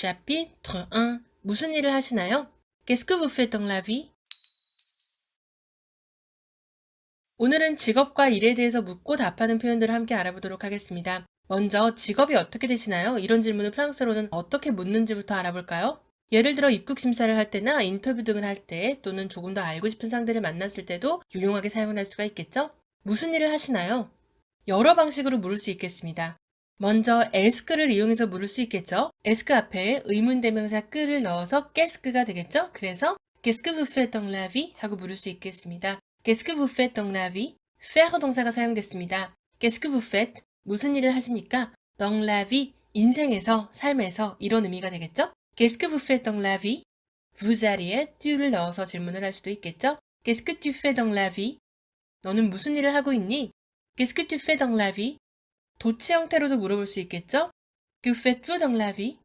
Chapitre 1. 무슨 일을 하시나요? Qu'est-ce que vous faites dans la vie? 오늘은 직업과 일에 대해서 묻고 답하는 표현들을 함께 알아보도록 하겠습니다. 먼저 직업이 어떻게 되시나요? 이런 질문을 프랑스어로는 어떻게 묻는지부터 알아볼까요? 예를 들어 입국 심사를 할 때나 인터뷰 등을 할 때 또는 조금 더 알고 싶은 상대를 만났을 때도 유용하게 사용을 할 수가 있겠죠? 무슨 일을 하시나요? 여러 방식으로 물을 수 있겠습니다. 먼저 에스크를 이용해서 물을 수 있겠죠. 에스크 앞에 의문대명사 끄를 넣어서 qu'est-ce-가 되겠죠. 그래서 qu'est-ce que vous faites dans la vie? 하고 물을 수 있겠습니다. Qu'est-ce que vous faites dans la vie? faire 동사가 사용됐습니다. Qu'est-ce que vous faites? 무슨 일을 하십니까? dans la vie, 인생에서, 삶에서 이런 의미가 되겠죠. Qu'est-ce que vous faites dans la vie? vous 자리에 tu를 넣어서 질문을 할 수도 있겠죠. Qu'est-ce que tu fais dans la vie? 너는 무슨 일을 하고 있니? Qu'est-ce que tu fais dans la vie? 도치 형태로도 물어볼 수 있겠죠? Que fais-tu dans la vie?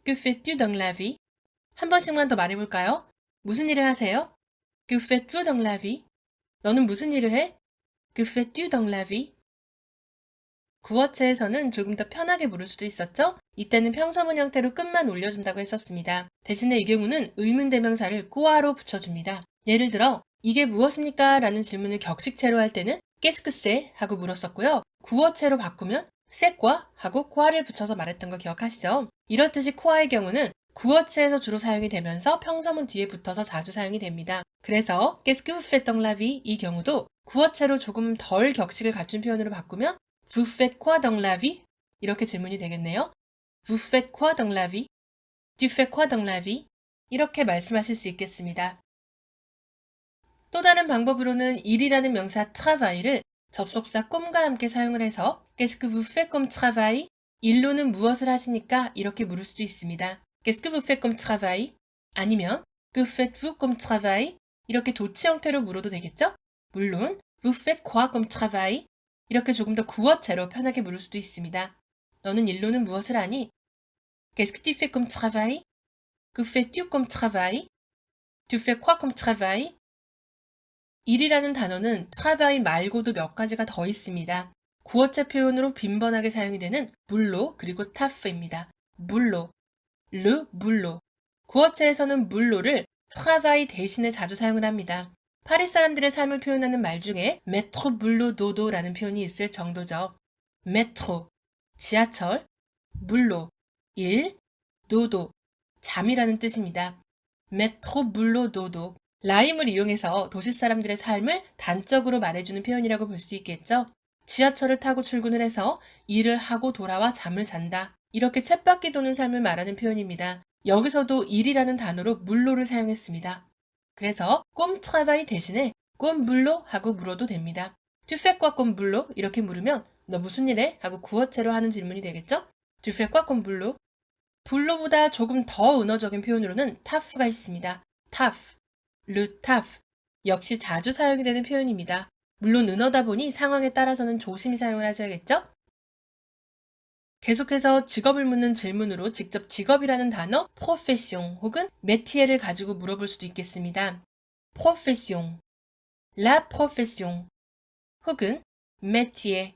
Que fais-tu dans la vie? 한 번씩만 더 말해볼까요? 무슨 일을 하세요? Que fais-tu dans la vie? 너는 무슨 일을 해? Que fais-tu dans la vie? 구어체에서는 조금 더 편하게 물을 수도 있었죠? 이때는 평서문 형태로 끝만 올려준다고 했었습니다. 대신에 이 경우는 의문대명사를 꾸아로 붙여줍니다. 예를 들어 이게 무엇입니까? 라는 질문을 격식체로 할 때는 qu'est-ce que c'est? 하고 물었었고요. 구어체로 바꾸면 c'est quoi? 하고 quoi를 붙여서 말했던 거 기억하시죠? 이렇듯이 quoi의 경우는 구어체에서 주로 사용이 되면서 평서문 뒤에 붙어서 자주 사용이 됩니다. 그래서 qu'est-ce que vous faites dans la vie? 이 경우도 구어체로 조금 덜 격식을 갖춘 표현으로 바꾸면 vous faites quoi dans la vie? 이렇게 질문이 되겠네요. Vous faites quoi dans la vie? Tu fais quoi dans la vie? 이렇게 말씀하실 수 있겠습니다. 또 다른 방법으로는 일이라는 명사 travail을 접속사 꼼과 함께 사용을 해서 Qu'est-ce que vous faites comme travail? 일로는 무엇을 하십니까? 이렇게 물을 수도 있습니다. Qu'est-ce que vous faites comme travail? 아니면 Que faites-vous comme travail? 이렇게 도치 형태로 물어도 되겠죠? 물론 Vous faites quoi comme travail? 이렇게 조금 더 구어체로 편하게 물을 수도 있습니다. 너는 일로는 무엇을 하니? Qu'est-ce que tu fais comme travail? Que fais-tu comme travail? Tu fais quoi comme travail? 일이라는 단어는 travail 말고도 몇 가지가 더 있습니다. 구어체 표현으로 빈번하게 사용이 되는 물로 그리고 타프입니다. 물로, 물로. 구어체에서는 물로를 travail 대신에 자주 사용을 합니다. 파리 사람들의 삶을 표현하는 말 중에 메트로 물로 도도라는 표현이 있을 정도죠. 메트로, 지하철, 물로, 일, 도도, 잠이라는 뜻입니다. 메트로 물로 도도. 라임을 이용해서 도시 사람들의 삶을 단적으로 말해주는 표현이라고 볼 수 있겠죠. 지하철을 타고 출근을 해서 일을 하고 돌아와 잠을 잔다. 이렇게 쳇바퀴 도는 삶을 말하는 표현입니다. 여기서도 일이라는 단어로 물로를 사용했습니다. 그래서 꼼 트라바이 대신에 꼼 물로 하고 물어도 됩니다. Tu fais quoi comme boulot? 이렇게 물으면 너 무슨 일 해? 하고 구어체로 하는 질문이 되겠죠? Tu fais quoi comme boulot? 불로보다 조금 더 은어적인 표현으로는 타프가 있습니다. 타프. le taf 역시 자주 사용이 되는 표현입니다. 물론 은어다 보니 상황에 따라서는 조심히 사용을 하셔야겠죠? 계속해서 직업을 묻는 질문으로 직접 직업이라는 단어 profession 혹은 métier를 가지고 물어볼 수도 있겠습니다. profession, la profession 혹은 métier,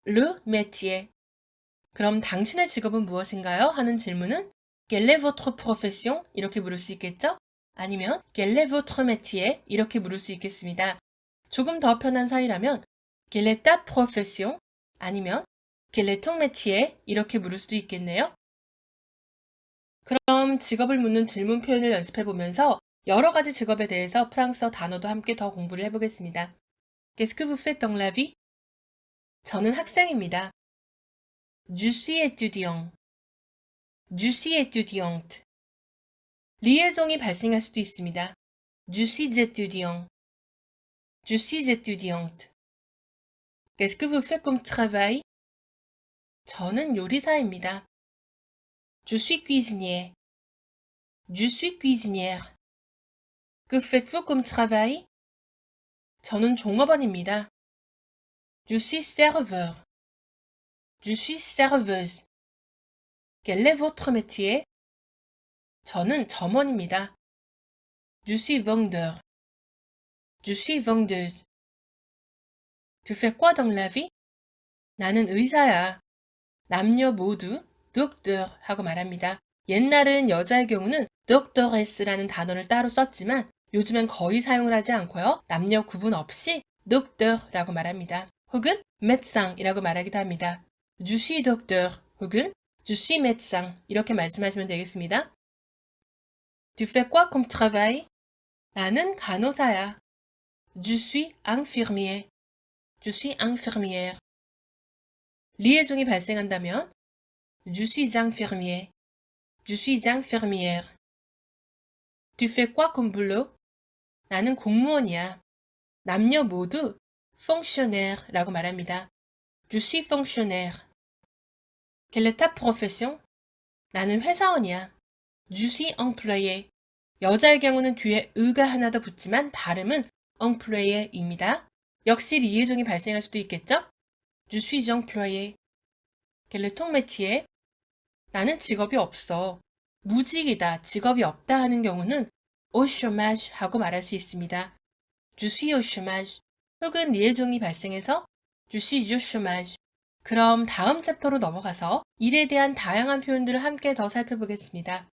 le métier. 그럼 당신의 직업은 무엇인가요? 하는 질문은 quelle est votre profession? 이렇게 물을 수 있겠죠? 아니면 quel est votre métier? 이렇게 물을 수 있겠습니다. 조금 더 편한 사이라면 quelle est ta profession? 아니면 quel est ton métier? 이렇게 물을 수도 있겠네요. 그럼 직업을 묻는 질문 표현을 연습해 보면서 여러 가지 직업에 대해서 프랑스어 단어도 함께 더 공부를 해보겠습니다. Qu'est-ce que vous faites dans la vie? 저는 학생입니다. Je suis étudiant. Je suis étudiante. 리에송이 발생할 수도 있습니다. Je suis étudiant. Je suis étudiante. Qu'est-ce que vous faites comme travail? 저는 요리사입니다. Je suis cuisinier. Je suis cuisinière. Que faites-vous comme travail? 저는 종업원입니다. Je suis serveur. Je suis serveuse. Quel est votre métier? 저는 점원입니다. Je suis vendeur. Je suis vendeuse. Tu fais quoi dans la vie? 나는 의사야. 남녀 모두 docteur 하고 말합니다. 옛날은 여자의 경우는 doctoresse라는 단어를 따로 썼지만 요즘엔 거의 사용을 하지 않고요. 남녀 구분 없이 docteur라고 말합니다. 혹은 médecin이라고 말하기도 합니다. Je suis docteur 혹은 Je suis médecin 이렇게 말씀하시면 되겠습니다. Tu fais quoi comme travail? 나는 간호사야. Je suis infirmier. Je suis infirmière. 리에종이 발생한다면 Je suis infirmier. Je suis infirmière. Tu fais quoi comme boulot? 나는 공무원이야. 남녀 모두 fonctionnaire라고 말합니다. Je suis fonctionnaire. Quelle est ta profession? 나는 회사원이야. Je suis employé. 여자의 경우는 뒤에 의가 하나 더 붙지만 발음은 employé입니다. 역시 리에종이 발생할 수도 있겠죠? Je suis employé. Quel est ton métier? 나는 직업이 없어. 무직이다, 직업이 없다 하는 경우는 au chômage 하고 말할 수 있습니다. Je suis au chômage. 혹은 리에종이 발생해서 Je suis au chômage. 그럼 다음 챕터로 넘어가서 일에 대한 다양한 표현들을 함께 더 살펴보겠습니다.